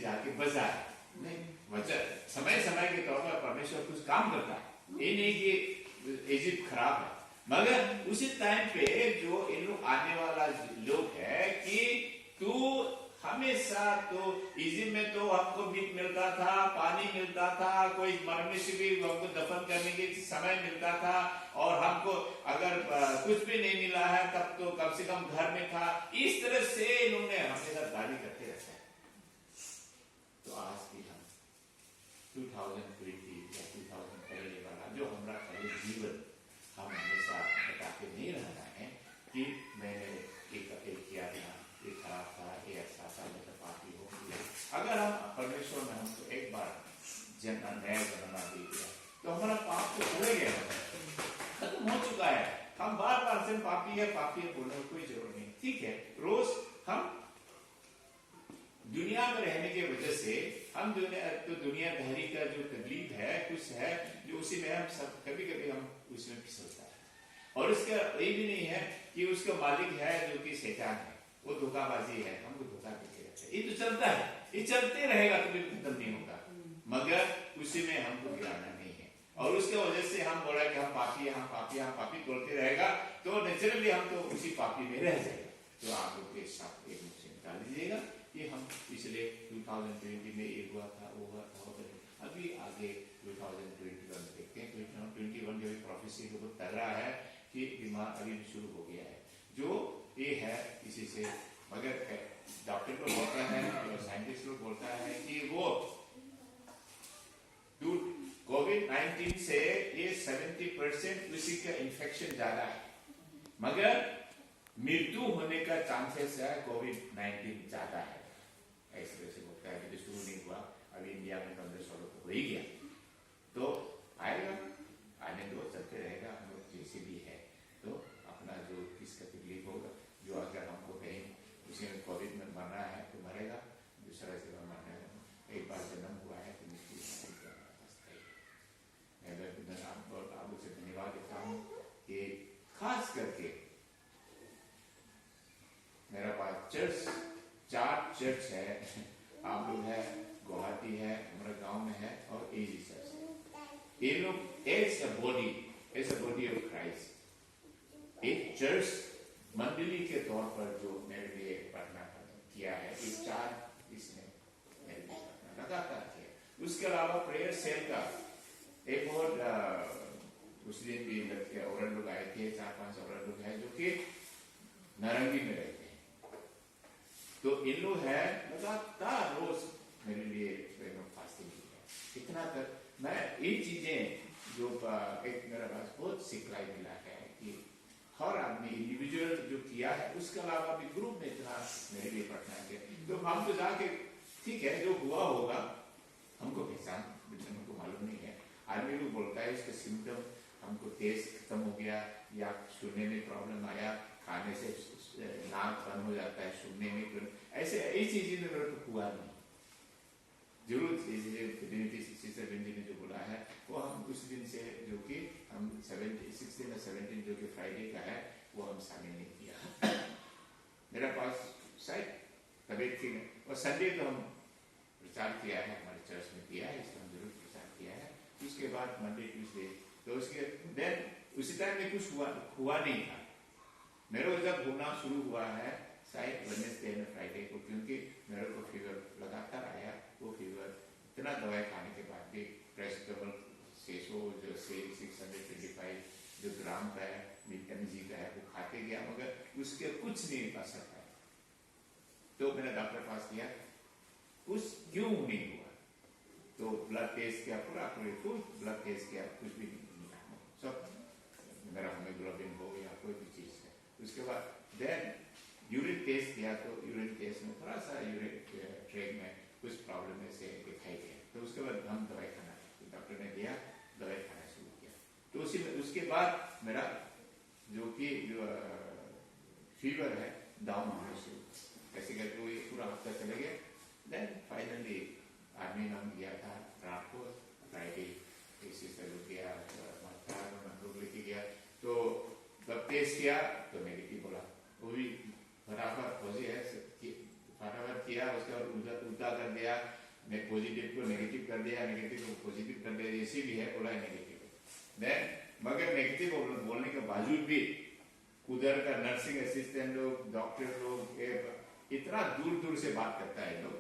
जाके बाजार नहीं वजह समय समय के तौर पर परमेश्वर कुछ काम करता है, ये नहीं कि इजिप्ट खराब है, मगर उसी टाइम पे जो इन लोग आने वाला लोग है कि तू हमेशा तो इजिप्ट में तो हमको मीट मिलता था, पानी मिलता था, कोई मरने से भी हमको दफन करने के समय मिलता था, और हमको अगर कुछ भी नहीं मिला है तब तो कम से कम घर में था। इस तरह से इन्होंने हमेशा दावी करते रहते हैं। तो आज भी हम 2020 या 2000 पहले वाला जो हमारा पहले जीवन हम हमेशा बताते नहीं रहना है कि मैंने एक किया था, ये खराब था, ये अच्छा था, मैं तो पापी हो गया। अगर हम परमेश्वर ने हमको एक बार नया जन्म दे दिया तो हमारा पाप तो चले गया, खत्म हो चुका है। हम बार बार से पापी है बोलने की कोई जरूरत नहीं। ठीक है, रोज हम दुनिया में रहने की वजह से हम दुनियादारी का जो तकलीफ है कुछ है जो उसी में हम सब कभी कभी हम उसमें फिसलता है, और इसका ये भी नहीं है कि उसका मालिक है जो कि शैतान है, वो धोखाबाजी है, हमको धोखा देते रहते हैं। ये तो चलता है, ये चलते रहेगा, कभी खत्म नहीं होगा, मगर उसी में हमको गिराना नहीं है। और उसके वजह से हम बोला कि हम पापी है, हम पापी है, हम पापी बोलते रहेगा तो नेचुरली हम तो उसी पापी में रह जाएगा। तो आप लोग के साथ एक मुझसे निकाल लीजिएगा कि हम पिछले 2020 में ये हुआ था, वो हुआ था, अभी आगे 2021 देखते हैं। 2021 जो प्रोफेसी बहुत तगड़ा है कि बीमार अभी शुरू हो गया है, जो ये है इसी से, मगर डॉक्टर को बोलता है और साइंटिस्ट को बोलता है कि वो कोविड-19 से ये 70% उसी का इन्फेक्शन ज्यादा है, मगर मृत्यु होने का चांसेस है कोविड-19 ज्यादा है। ऐसे वैसे बोलता है कि शुरू नहीं हुआ, अभी इंडिया में 15-16 हो ही गया, तो आएगा, आने दो, चलते रहेगा। हम लोग जैसे भी है तो अपना जो किसका तकलीफ होगा, जो अगर हमको कहीं उसी में कोविड में मरना है तो मरेगा, दूसरा जगह मरना है, एक बार जन्म हुआ है तो मृत्यु आप लोग से धन्यवाद देता हूँ कि खास करके मेरा पास चार चर्च है, आप लोग है, गुवाहाटी है, हमारे गांव में है, और एजी चर्च है। ये लोग as a body of Christ, एक चर्च मंडली के तौर पर जो मेरे लिए प्रार्थना किया है, ये चार इसने मेरे लिए प्रार्थना लगातार किया। उसके अलावा प्रेयर सेल का एक और उस दिन भी औरत लोग आए थे, 4-5 औरत लोग हैं जो कि नारंगी में रहते हैं, तो इन लोग है लगातार रोज मेरे लिए फास्टिंग की है। इतना तक मैं ये चीजें जो एक मेरा पास बहुत सिखलाई मिला है कि हर आदमी इंडिविजुअल जो किया है, उसके अलावा भी ग्रुप में इतना मेरे लिए प्रार्थना किया। तो हम तो जाके ठीक है जो हुआ होगा हमको पहचान हमको मालूम नहीं है। आदमी को बोलता है इसका सिम्टम, हमको टेस्ट खत्म हो गया, या सुनने में प्रॉब्लम आया, खाने से नाक बंद हो जाता है, सुनने में ऐसे चीजें में मेरे को हुआ नहीं। जरूर ने जो बोला है वो हम उस दिन से जो कि हम 16 और 17 जो कि फ्राइडे का है वो हम शामिल नहीं किया। मेरा पास शायद तबीयत थी, और संडे तो हम प्रचार किया है, हमारे चर्च में किया है, इसको हम जरूर प्रचार किया है। उसके बाद मंडे ट्यूसडे तो उसके देन उसी टाइम में कुछ हुआ नहीं था। मेरे को जब होना शुरू हुआ है शायद वेडनेसडे और फ्राइडे को, क्योंकि मेरे को फीवर लगातार आया। वो फीवर इतना दवाई खाने के बाद भी पैरासिटामोल 625 जो ग्राम का है, विटामिन जी का है, वो खाते गया, मगर उसके कुछ नहीं असर पाया। तो मैंने डॉक्टर पास किया, कुछ क्यों नहीं हुआ, तो ब्लड टेस्ट किया, पूरा फुल ब्लड टेस्ट किया, कुछ भी नहीं मिला, सब मेरा हीमोग्लोबिन हो गया, कोई भी चीज है। उसके बाद देन यूरिन टेस्ट किया, तो यूरिन टेस्ट में थोड़ा सा यूरिन ट्रैक में कुछ प्रॉब्लम से दिखाई दिया। तो उसके बाद हम दवाई खाना, तो डॉक्टर ने दिया, दवाई खाना शुरू किया। तो उसके बाद मेरा जो कि फीवर है डाउन होना शुरू, कैसे करके वो पूरा हफ्ता चले गया। देन फाइनली आर्मी नाम गया था रात को, फ्राइडे इसी से रुक गया, लेके गया, तो जब टेस्ट किया तो नेगेटिव बोला, वो भी बराबर पॉजिटिव है, फटाफट किया। उसके बाद उल्टा कर दिया, पॉजिटिव को नेगेटिव कर दिया, नेगेटिव को पॉजिटिव कर दिया, जैसे भी है बोला है नेगेटिव। देन मगर नेगेटिव बोलने के बावजूद भी उधर का नर्सिंग असिस्टेंट लोग, डॉक्टर लोग इतना दूर दूर से बात करता है लोग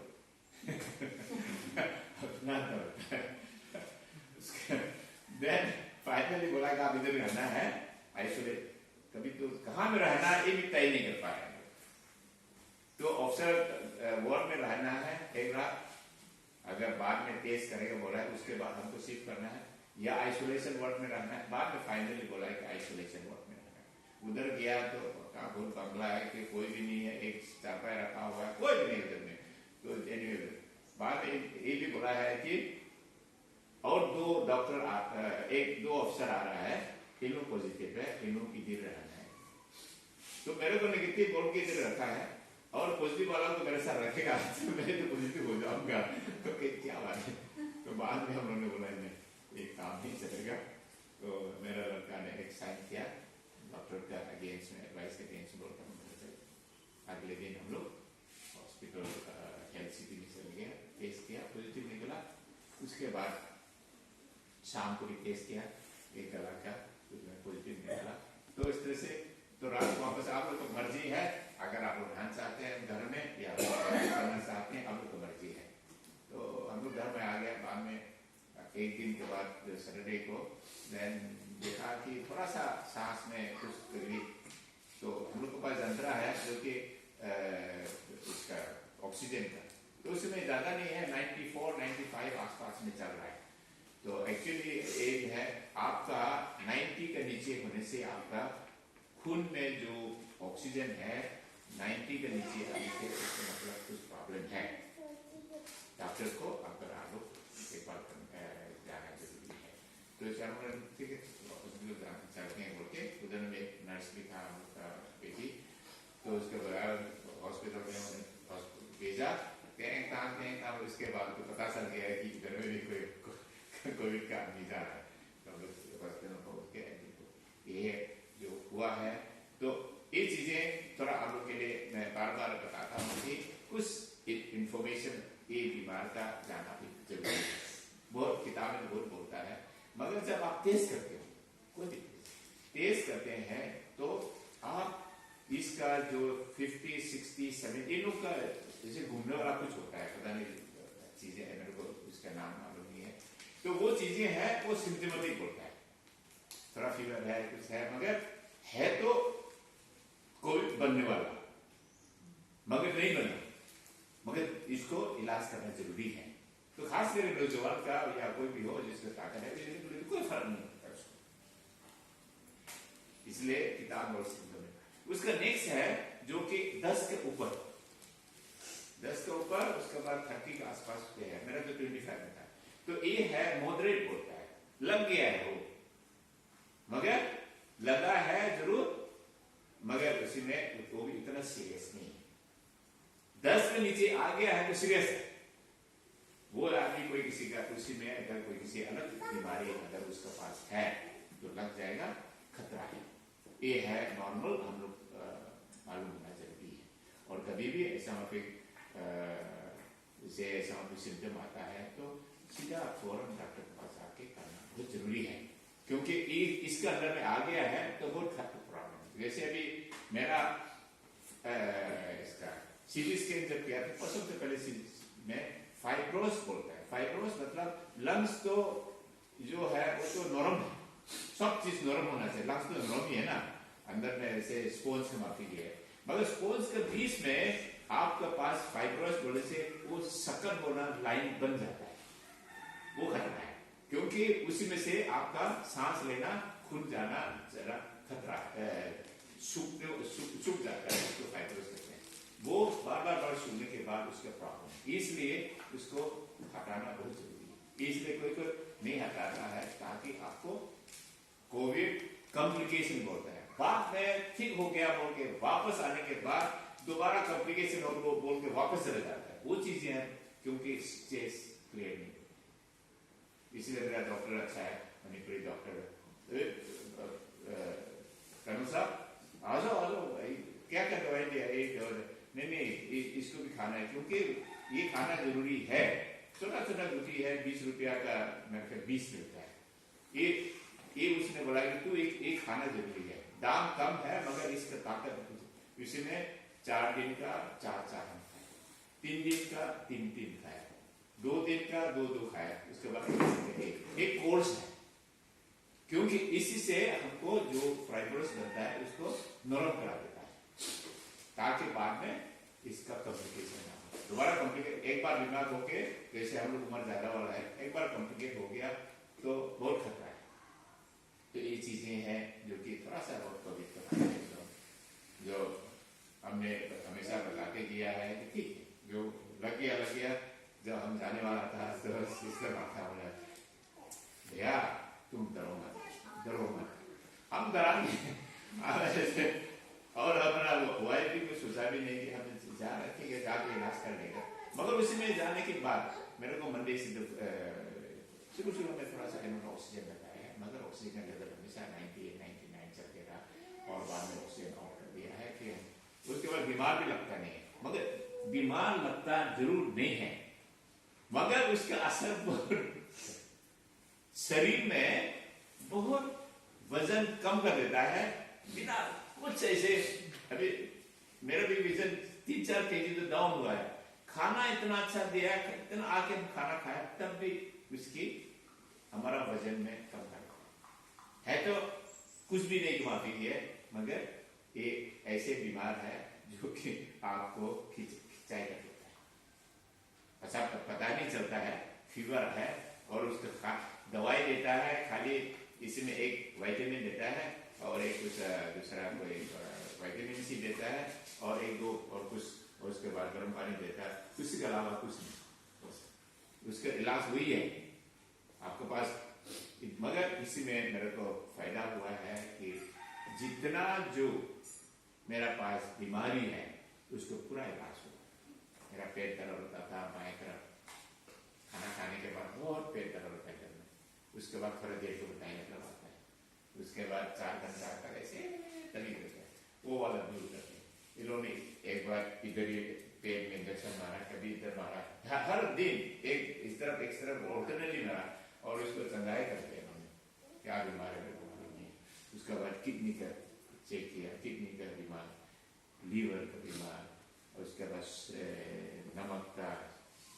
अपना देन फाइनली बोला कि आप इधर रहना है आइसोलेट, कभी तो कहाँ में रहना है ये भी तय नहीं कर पाए। तो ऑफिसर वार्ड में रहना है एक रात, अगर बाद में टेस्ट करेगा बोला है, उसके बाद हमको शिफ्ट करना है या आइसोलेशन वार्ड में रहना है। बाद में फाइनली बोला है कि आइसोलेशन वार्ड में रहना है। उधर गया तो काबुल बंगला है कि कोई भी नहीं है, एक चारपाई रखा हुआ है, कोई भी नहीं उधर में। तो एनीवे बाद में ये भी बोला है कि और दो ऑफिसर आ रहा है, तीनों पॉजिटिव है, तीनों इधर रहना है। तो मेरे को नेगेटिव बोल के इधर रखा है और पॉजिटिव वाला तो मेरे साथ रखेगा तो मैं तो पॉजिटिव हो जाऊंगा, तो क्या बात है। तो बाद में हम लोगों ने बोला नहीं एक काम नहीं चलेगा। तो मेरा लड़का ने एक साइन किया डॉक्टर का अगेंस्ट में, एडवाइस के अगेंस्ट बोलकर। अगले दिन हम लोग हॉस्पिटल हेल्थ सिटी में चले गए, टेस्ट किया, पॉजिटिव निकला। उसके बाद शाम को भी टेस्ट किया, एक गला का उसमें पॉजिटिव निकला। तो इस तरह से तो रात वापस आप लोग को मर्जी है, अगर आप लोग रहना चाहते हैं घर में या करना चाहते हैं आप लोग को मर्जी है। तो हम लोग घर में आ गए। बाद में एक दिन के बाद सैटरडे को देन देखा कि थोड़ा सा सांस में कुछ तकलीफ। तो हम लोग के पास यंत्र है जो कि उसका ऑक्सीजन का, तो उसमें ज्यादा नहीं है, 94-95 आसपास में चल रहा है। तो एक्चुअली एक है आपका 90 के नीचे होने से आपका खून में जो ऑक्सीजन है 90 के नीचे आने से उसका मतलब कुछ प्रॉब्लम है। डॉक्टर को अगर आप लोग एक बार जाना जरूरी है। तो ठीक है चलते हैं बोल के उधर में एक नर्स भी था उनका बेटी, तो उसके बाद हॉस्पिटल में भेजा, कहीं उसके बाद तो पता चल गया है कि घर में भी कोविड का आदमी जा रहा है। तो हम लोग हॉस्पिटल पहुंच के ये जो हुआ है। तो ये चीजें थोड़ा आप लोग के लिए मैं बार बार बताता हूँ कि कुछ इंफॉर्मेशन ये बीमार का जाना भी जरूरी है। बहुत किताब में बहुत बोलता है, मगर जब आप टेस्ट करते हो, कोई भी टेस्ट करते हैं तो आप इसका जो 50, 60, 70 इन लोग का जैसे घूमने वाला कुछ होता है, पता नहीं चीजें है, मेरे को उसका नाम मालूम नहीं है। तो वो चीजें हैं वो सिम्टमेटिक होता है, थोड़ा फीवर है कुछ है, मगर है तो कोविड बनने वाला, मगर नहीं बना, मगर इसको इलाज करना जरूरी है। तो खास करके नौजवान का या कोई भी हो जिसको ताकत है कोई फर्क नहीं पड़ता उसको, इसलिए किताब और सिम्टम। उसका नेक्स्ट है जो कि 10 के ऊपर, 10 के ऊपर, उसके बाद 30 के आसपास पे है, मेरा तो 25 में था। तो ये है मॉडरेट होता है, लग गया है वो, मगर लगा है जरूर, मगर उसी में वो भी इतना सीरियस नहीं है। 10 के नीचे आ गया है तो सीरियस है। वो आदमी कोई किसी का उसी में अगर कोई किसी अलग बीमारी अगर उसके पास है तो लग जाएगा, खतरा है। ये है नॉर्मल, हम लोग मालूम होना जरूरी है। और कभी भी ऐसा सिम्टम आता है तो सीधा फौरन डॉक्टर के पास आके करना बहुत जरूरी है, क्योंकि इसके अंदर में आ गया है तो बहुत प्रॉब्लम। वैसे अभी मेरा इसका सीटी स्कैन जब किया था तो सबसे पहले में फाइब्रोस बोलता है। फाइब्रोस मतलब लंग्स तो जो है वो तो नॉर्मल है, सब चीज नॉर्मल होना चाहिए, लंग्स तो नॉर्मल ही है ना, अंदर में ऐसे स्पोन्ज के माफी है, मगर स्पोन्ज के बीच में आपके पास फाइब्रोस बोलने से वो सकल होना लाइन बन जाता है, वो खतरा है, क्योंकि उसी में से आपका सांस लेना, खून जाना जरा खतरा है, सूख जाता है, उसको फाइब्रोस कहते हैं। वो बार सूखने के बाद उसका प्रॉब्लम, इसलिए उसको हटाना बहुत जरूरी है। इसलिए कोई नहीं हटाता है ताकि आपको कोविड कॉम्प्लिकेशन बोलता है, बाद में ठीक हो गया बोल के वापस आने के बाद दोबारा कॉम्प्लिकेशन और वो बोल के वापस चला जाता है, वो चीजें हैं, क्योंकि स्टेज क्लियर नहीं। इसलिए मेरा डॉक्टर अच्छा है, मणिपुरी डॉक्टर कनु साहब आ जाओ क्या क्या दवाई दिया, नहीं इसको भी खाना है, क्योंकि ये खाना जरूरी है। छोटा छोटा रोटी है, 20 रुपया का मेरे ख्याल 20 मिलता है। ये उसने बोला कि तू एक खाना जरूरी है, दाम कम है मगर इसका ताकत इसमें 4 दिन का 4 हम खाए, 3 दिन का 3 खाया, 2 दिन का 2 खाया, उसके बाद एक कोर्स है। क्योंकि इसी से हमको जो फाइब्रोस बनता है उसको नरम करा देता है, ताकि बाद में इसका कॉम्प्लिकेशन ना हो। दोबारा कॉम्प्लिकेट एक बार बीमार होके, जैसे हम लोग उम्र ज्यादा वाला है, एक बार कॉम्प्लिकेट हो गया तो बहुत खतरा है। तो ये चीजें हैं जो कि थोड़ा सा बहुत पवित्र है, जो हमने हमेशा बता के दिया है कि ठीक है, जो लग गया जब हम जाने वाला था तो सिस्टर माथा बोला भैया तुम डरो मत, हम डराएंगे। और अपना वाइफ भी कुछ सोचा भी नहीं कि हम जा रहे थे जाके इलाज कर लेगा। मगर उसी में जाने के बाद मेरे को मंडे से शुरू में थोड़ा सा ऑक्सीजन लगाया है, मगर ऑक्सीजन लेवल हमेशा 98-99 चलते रहा, और बाद में ऑक्सीजन ऑफ कर दिया है कि उसके बाद बीमार भी लगता नहीं है। मगर बीमार लगता जरूर नहीं है, मगर उसका असर शरीर में बहुत वजन कम कर देता है बिना कुछ ऐसे। अभी मेरा भी वजन 3-4 kg तो डाउन हुआ है, खाना इतना अच्छा दिया है, इतना आके हम खाना खाया तब भी उसकी हमारा वजन में कम है। तो कुछ भी नहीं की माफी है, मगर ये ऐसे बीमार है जो कि आपको खिंचाई कर देता है, अच्छा पता नहीं चलता है, फीवर है और उसका दवाई देता है, खाली इसमें एक विटामिन देता है और एक कुछ दूसरा कोई विटामिन सी देता है और 1-2 और कुछ, और उसके बाद गर्म पानी देता है, उसके अलावा कुछ नहीं। उसका इलाज वही है आपके पास। मगर इसी में मेरे को फायदा हुआ है कि जितना जो मेरा पास बीमारी है उसको पूरा इलाज हुआ। मेरा पेट दर्द होता था बाएं तरफ, खाना खाने के बाद बहुत पेट दर्द होता है, उसके बाद थोड़ा देर को बताने लगा आता है, उसके बाद 4 घंटा तक ऐसे तली देता है, वो वाला दूर करते हैं। इन्होंने एक बार इधर ही पेट में इंजेक्शन मारा, कभी इधर मारा, हर दिन एक तरफ ऑल्टरनेटली मारा, और उसको चंगाई करते हैं उन्होंने क्या बीमार है नहीं। उसके बाद किडनी का चेक किया, किडनी का बीमार, लीवर का बीमार, और उसके बाद नमक का,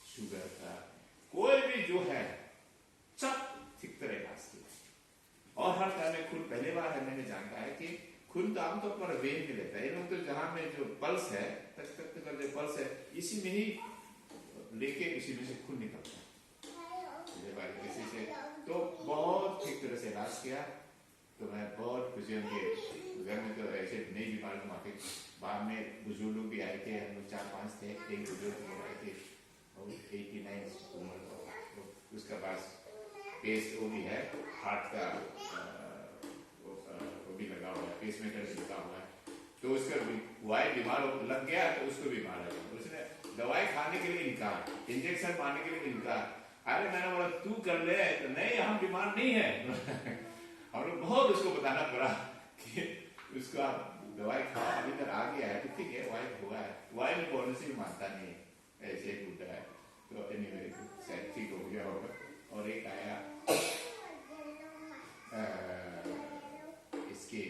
शुगर का, कोई भी जो है सब ठीक तरह इलाज किया। और हर तरह में खून पहले बार है मैंने जानता है कि खून तो आमतौर पर वेन में लेता है, ये लोग तो जहां में जो पल्स है तक जो पल्स है इसी में ही लेके इसी में से खून निकलता है इसी से। तो बहुत ठीक तरह से इलाज किया, तो मैं बहुत खुशी हूँ कि घर में तो ऐसे नई बीमारी को माफी। बाद में बुजुर्ग लोग भी आए थे, हम लोग 4-5 थे, एक बुजुर्ग लोग आए थे 89 उम्र का, उसका पास पेस वो भी है, हार्ट का वो भी लगा हुआ है, पेस मेकर भी लगा हुआ है, तो उसका वाई बीमार लग गया तो उसको बीमार लगा, उसने दवाई खाने के लिए इनकार, इंजेक्शन मारने के लिए इनकार। अरे मैंने बोला तू कर ले, तो नहीं हम बीमार नहीं है। हम लोग बहुत उसको बताना पड़ा कि उसको आप दवाई खाओ, अभी तक आ गया है तो ठीक है, वाई हुआ है, वाई में बोलने से भी मानता नहीं ऐसे ही टूटा है, तो एनीवे शायद ठीक हो गया होगा। और एक आया इसके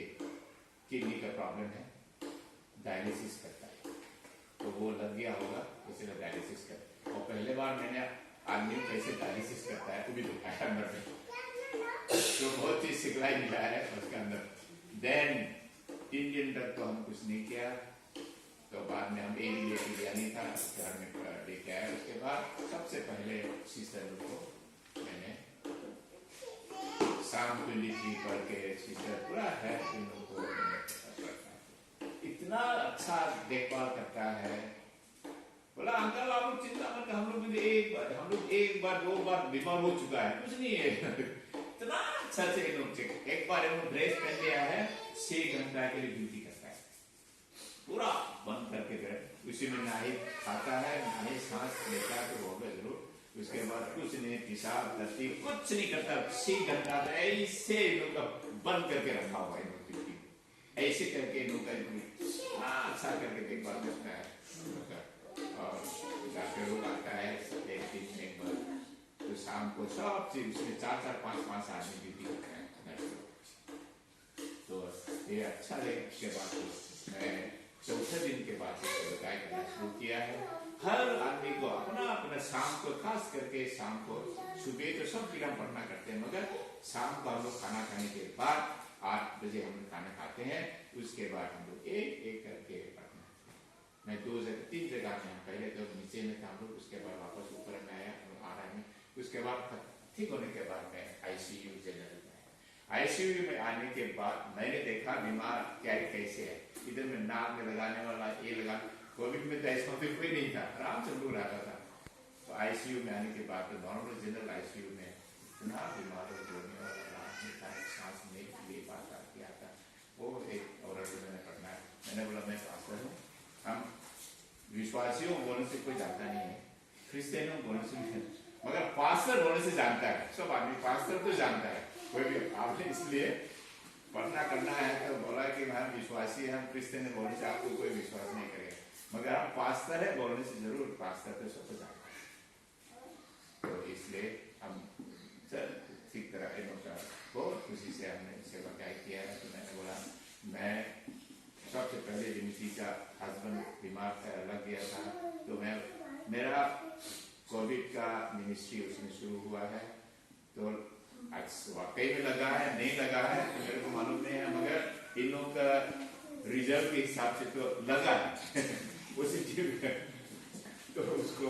किडनी का प्रॉब्लम है, डायलिसिस करता है, तो वो लग गया होगा इसलिए डायलिसिस करता है। और पहले बार मैंने आदमी कैसे डायलिसिस करता है वो भी दिखाया अंदर में, तो बहुत चीज सिखलाई मिला है उसके अंदर। देन 3 दिन तक तो हम कुछ नहीं किया, तो बाद में हम एक बिरयानी था घर में लेके आए। उसके बाद सबसे पहले सिस्टर को मैंने शाम को लिखी पढ़ के, सिस्टर पूरा है को इतना अच्छा देखभाल करता है। बोला अंकल आप लोग चिंता मत, हम लोग एक बार 2 बार बीमार हो चुका है, कुछ नहीं है। इतना अच्छा से एक बार ड्रेस पहन लिया है, 6 घंटा के लिए ड्यूटी करता है, पूरा बंद करके गए, उसी में ना ही खाता है ना ही सांस लेता है, तो होगा जरूर। उसके बाद कुछ नहीं, पेशाब करती कुछ नहीं करता, 6 घंटा ऐसे बंद करके रखा हुआ है, ऐसे करके अच्छा करके देखभाल करता है। और डॉक्टर लोग आता है एक दिन में एक बार, तो शाम को सब चीज उसमें 4-4, 5-5 आदमी ड्यूटी करते हैं। तो ये अच्छा है। उसके बाद मैं चौथे दिन के बाद सेवकाई करना शुरू किया है। हर आदमी को अपना अपना शाम को, खास करके शाम को, सुबह तो सब दिन पढ़ना करते हैं, मगर शाम को हम लोग खाना खाने के बाद 8 बजे हम लोग खाना खाते हैं। उसके बाद हम लोग एक एक करके पढ़ना। मैं 2-3 जगह में, पहले तो नीचे में था हम लोग, उसके बाद वापस ऊपर में आया RI में। उसके बाद ठीक होने के बाद मैं ICU जनरल में। ICU में आने के बाद मैंने देखा बीमार क्या कैसे है। इधर में नाक में लगाने वाला ये लगा, कोविड में तो ऐसा कोई नहीं था, आराम से लोग रहा था। तो ICU में आने के बाद तो नॉर्मल जनरल ICU में इतना बीमार होने वाला सांस नहीं ले पाता क्या था। वो एक औरत से मैंने पढ़ना है। मैंने बोला मैं पास्टर हूँ, हम विश्वासियों बोलने से कोई जानता नहीं है, क्रिश्चियनों बोलने से, मगर पास्टर बोलने से जानता है। सब आदमी पास्टर तो जानता है, कोई भी। आपने इसलिए पढ़ना करना है तो बोला कि हम विश्वासी हैं, हम क्रिश्चियन बोलने से आपको कोई विश्वास नहीं करेगा, मगर हम पास्टर है बोलने से जरूर, पास्टर तो सबको जानता है। तो इसलिए हम ठीक तरह बहुत खुशी से हमने सेवा किया है। तो मैंने बोला, मैं सबसे पहले जिमिति का हस्बैंड बीमार था, लग गया था, तो मैं मेरा कोविड का मिनिस्ट्री उसमें शुरू हुआ है। तो वाकई में लगा है नहीं लगा है तो मेरे को मालूम नहीं है, मगर इन लोगों का रिजल्ट के हिसाब से तो लगा है पॉजिटिव है। तो उसको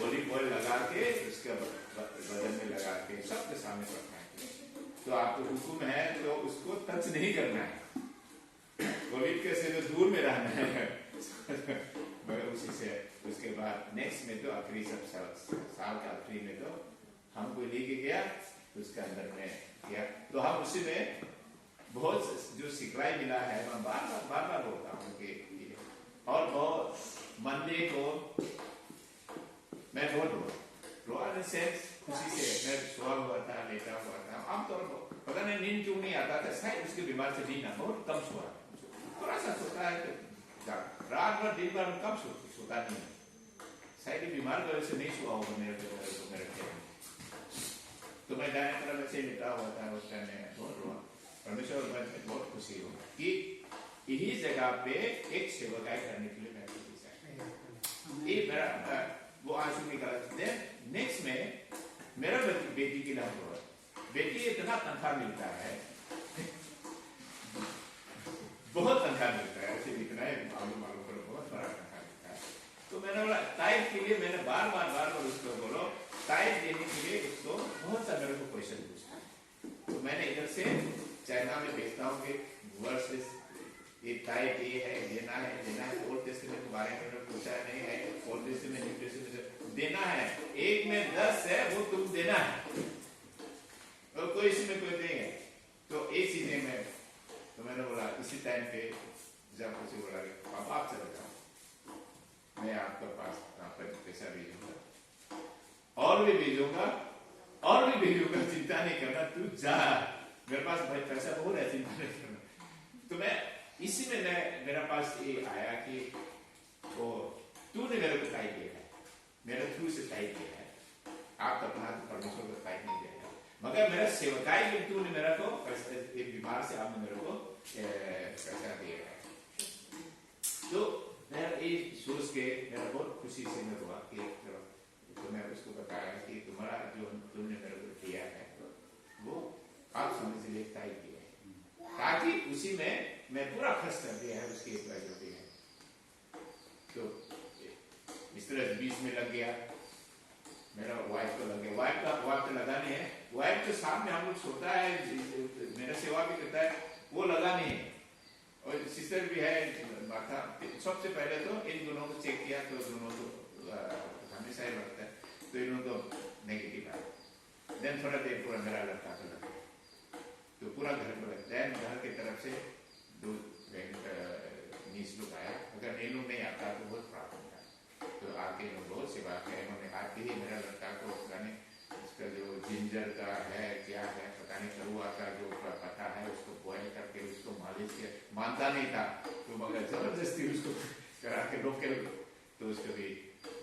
ओलिव ऑयल लगा के उसके बदन में लगा के सबके सामने रखना है। तो आपको हुक्म है तो उसको टच नहीं करना है, कोविड के से तो दूर में रहना है। मगर उसी से उसके बाद नेक्स्ट में तो आखिरी साल का आखिरी में तो हमको लेके गया, उसके अंदर में किया। तो हम उसी में बहुत जो सिखलाई मिला है, मैं बार बार बोलता हूँ कि, और बहुत मंडे को मैं बहुत रोआ खुशी से मैं सोया हुआ था, लेटा हुआ था। आमतौर पर पता नहीं नींद क्यों नहीं आता था, शायद उसके बीमार से नींद बहुत कम सोया, थोड़ा सा सोता है तो रात भर दिन भर कम सोता नहीं, शायद बीमार वजह से नहीं सोआ होगा मेरे। तो मैं दाएं तरफ से लेटा हुआ था, उस टाइम में बहुत रोआ। परमेश्वर बहुत खुशी हो कि यही जगह पे एक सेवकाई करने के लिए मैं खुशी। ये मेरा वो आंसू निकाला। नेक्स्ट में मेरा बेटी की नाम हुआ, बेटी इतना तनख्वाह मिलता है, बहुत तनख्वाह मिलता है, ऐसे इतना है मालूम करो, बहुत बड़ा तनख्वाह मिलता है। तो मैंने बोला टाइप के लिए, मैंने बार बार उसको बोलो टाइप देने के लिए उसको बहुत सा मेरे को क्वेश्चन पूछता है। तो मैंने इधर से चाइना में भेजता हूँ कि वर्सेस ये टाइप ये है, देना है। ओल्ड टेस्टामेंट के बारे में पूछा नहीं है, ओल्ड टेस्टामेंट न्यू टेस्टामेंट देना है, 1 में 10 है वो तुम देना है, और कोई इसमें कोई नहीं है। तो एक चीजें में तो मैंने बोला इसी टाइम पे जब मुझे बोला पापा आप चले जाओ, मैं आपके पास पैसा भेजूंगा और भी भेजूंगा, चिंता नहीं करना, तू जा, मेरे पास भाई पैसा बहुत है, चिंता नहीं करना। तो मैं इसी में मेरा पास ये आया कि वो तूने मेरे को टाइप किया है, मेरे थ्रू से टाइप किया है, आप अपना परमेश्वर को टाइप नहीं देगा, मगर मेरा सेवकाई में तूने मेरा को एक बीमार से आपने मेरे को पैसा दिया है। तो मैं ये सोच के मेरा बहुत खुशी से मैं हुआ कि तो मैं उसको बताया कि तुम्हारा जो तुमने मेरे को दिया है वो आप समझ लिए टाइप किया है, ताकि उसी में मैं पूरा खर्च कर दिया है, उसकी एक वजह होती है। तो इस तरह 20 में लग गया, मेरा वाइफ को लग गया, वाइफ तो लगा नहीं है, वाइफ तो सामने हम लोग सोता है, मेरा सेवा भी करता है, वो लगा नहीं है, और सिस्टर भी है माता। सबसे पहले तो इन दोनों को चेक किया, तो दोनों को हमेशा ही लगता है, तो इन लोगों को नेगेटिव आया। देन थोड़ा देर पूरा मेरा लड़का को लगा, तो पूरा घर को लगता है, घर की तरफ से 2 नीच लोग आया, अगर ये लोग नहीं आता तो बहुत प्रॉब्लम था। तो आके लोग बहुत सेवा किया, इन्होंने आके ही मेरा लड़का को उसका जो जिंजर का है क्या है पता नहीं, करुआ का जो पता है उसको बॉयल करके उसको मालिश किया, मानता नहीं था, तो मगर जबरदस्ती उसको करा के रोके, तो उसको भी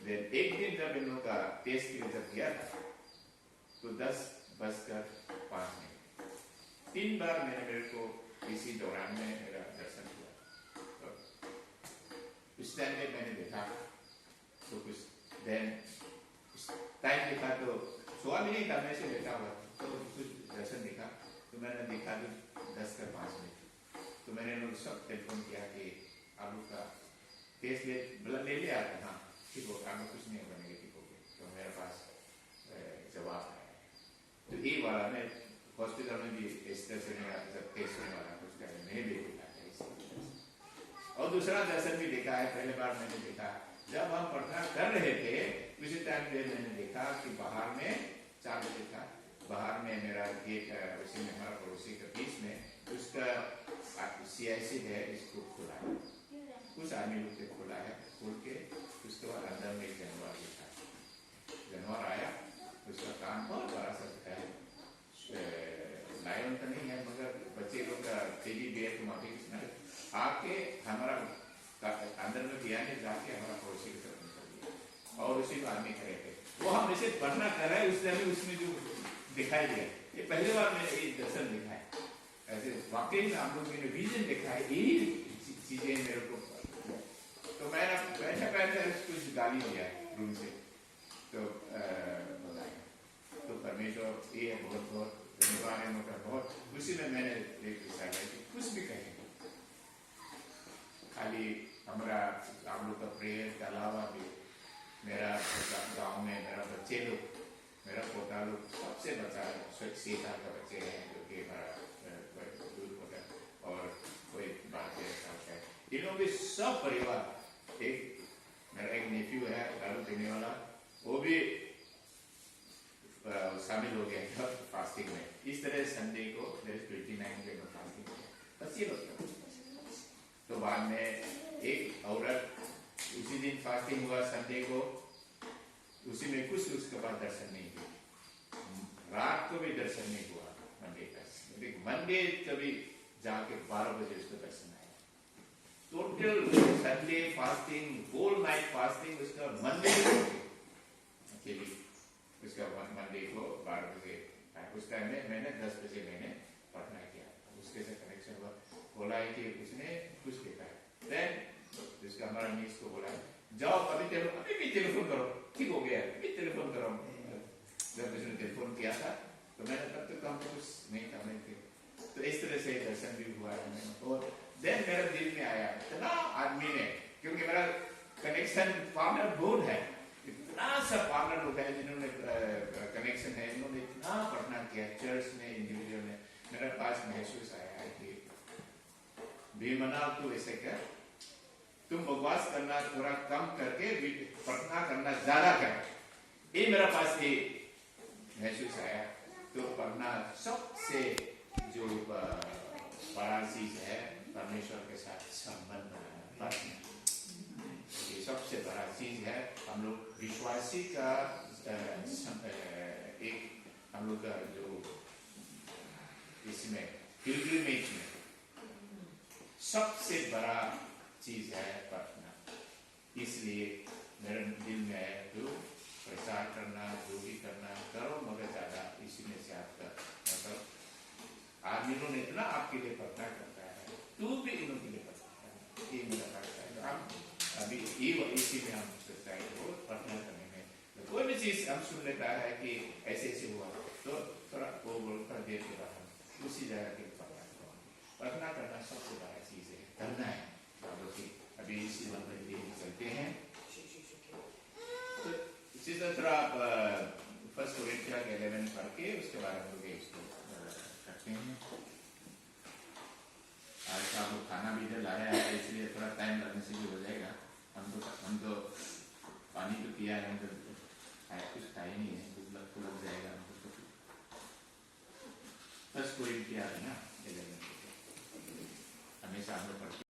देन एक दिन जब इन लोगों का टेस्ट के लिए जब किया था तो 10:05 3 बार मेरे को इसी दौरान में मेरा दर्शन हुआ। तो उस टाइम में मैंने देखा तो कुछ देन टाइम देखा तो सोआ भी नहीं था, मैं से बैठा हुआ तो कुछ दर्शन देखा तो मैंने देखा तो 10:05 तो मैंने लोग सब टेलीफोन किया कि आप लोग का टेस्ट ले लिया था। हाँ ठीक हो, आप कुछ नहीं होगा, नेगेटिव हो गया। तो मेरे पास जवाब आया। तो ये वाला मैं हॉस्पिटल में भी इस तरह से मेरा जब टेस्ट होने वाला कुछ कर मैंने भी देखा है। और दूसरा दर्शन भी देखा है, पहले बार मैंने देखा जब हम प्रार्थना कर रहे थे उसी टाइम पे मैंने देखा कि बाहर में 4 बजे था, बाहर में मेरा गेट उसी में हमारा पड़ोसी के बीच में उसका CIC है, इसको खुला है, कुछ आदमी लोग से खुला है, खोल के उसके बाद अंदर में एक जानवर देखा। जानवर आया, उसका कान बहुत बड़ा सा है, लायन तो नहीं है मगर बच्चे लोग का तेजी बेर को माफी आके हमारा अंदर में गया ने जाके हमारा पड़ोसी की तरफ निकल गया और उसी को आदमी खड़े थे। वो हम जैसे पढ़ना कर रहे हैं उस टाइम उसमें जो दिखाई दिया, ये पहली बार मैंने ये दर्शन देखा है। ऐसे वाकई में हम लोग ने विजन देखा है, यही चीजें मेरे को। तो मैंने बैठे बैठे कुछ गाली दिया रूम से तो बताया तो परमेश्वर ये बहुत बहुत धन्यवाद है, मोटा बहुत उसी में मैंने एक विचार है कि कुछ भी कहें खाली हमारा आप लोग का प्रेयर के अलावा भी मेरा गांव में मेरा बच्चे लोग, मेरा पोता लोग सबसे बच्चा सीता का बच्चे हैं जो कि हमारा दूर होता है और कोई बात है इन लोगों के सब परिवार, एक मेरा एक नेफ्यू है दारू देने वाला, वो भी शामिल हो गया था फास्टिंग में। इस तरह संडे को 29 में फास्टिंग किया बस ये लोग। तो बाद में एक औरत उसी दिन फास्टिंग हुआ संडे को, उसी में कुछ उसके बाद दर्शन नहीं हुआ, रात को भी दर्शन नहीं हुआ मंडे का। मंडे कभी जाके 12 बजे उसको दर्शन आया। Total Sunday fasting, whole night fasting उसका मंडे अकेली उसका मंडे को 12 बजे। उस टाइम में मैंने 10 बजे मैंने प्रार्थना किया, उसके से कनेक्शन हुआ। बोला है कि उसने कुछ देखा है, देन जिसका हमारा नीस को बोला जाओ अभी भी टेलीफोन करो, ठीक हो गया अभी टेलीफोन करो। जब उसने टेलीफोन किया था तो मैंने तब तक हम कुछ नहीं था नहीं थे। तो इस तरह से दर्शन भी हुआ है। और देन मेरे दिल में आया इतना आदमी ने, क्योंकि मेरा कनेक्शन पार्टनर बोर्ड है, इतना सा पार्टनर लोग है जिन्होंने कनेक्शन है, इन्होंने इतना प्रार्थना किया चर्च में, इंडिविजुअल में। मेरे पास महसूस आया है कि बेमना तू ऐसे कर, तुम बकवास करना थोड़ा कम करके प्रार्थना करना ज्यादा कर, ये मेरा पास ही महसूस आया। तो पढ़ना सबसे जो बड़ा चीज है परमेश्वर के साथ संबंध बनाना, ये सबसे बड़ा चीज है। हम लोग विश्वासी का एक हम लोग का जो इसमें पिलग्रिमेज में सबसे बड़ा चीज है प्रार्थना। इसलिए मेरे दिल में है तो प्रचार करना, जो भी करना करो मगर ज्यादा इसी में से आपका मतलब आदमी लोग इतना आपके लिए प्रार्थना करता है, तू भी इन लोगों के लिए प्रार्थना करना, ये मेरा प्रार्थना है। हम अभी इसी में हम सोचता है वो प्रार्थना करने में तो कोई भी चीज हम सुन लेता है कि ऐसे ऐसे हुआ तो थोड़ा वो बोलकर देर के बाद हम उसी जगह के प्रार्थना करना सबसे बड़ा चीज है, करना है। अभी इसी चलते हैं तो इसी तरह आप 1 कोरिन्थियंस 11 पढ़ के उसके बाद हम लोग इसको करते हैं। आज का हम खाना भी इधर लाया है इसलिए थोड़ा टाइम लगने से भी हो जाएगा। हम तो पानी तो पिया है, हम तो कुछ खाया नहीं है, कुछ लग जाएगा हमको। 1 कोरिन्थियंस है ना 11 हमेशा हम लोग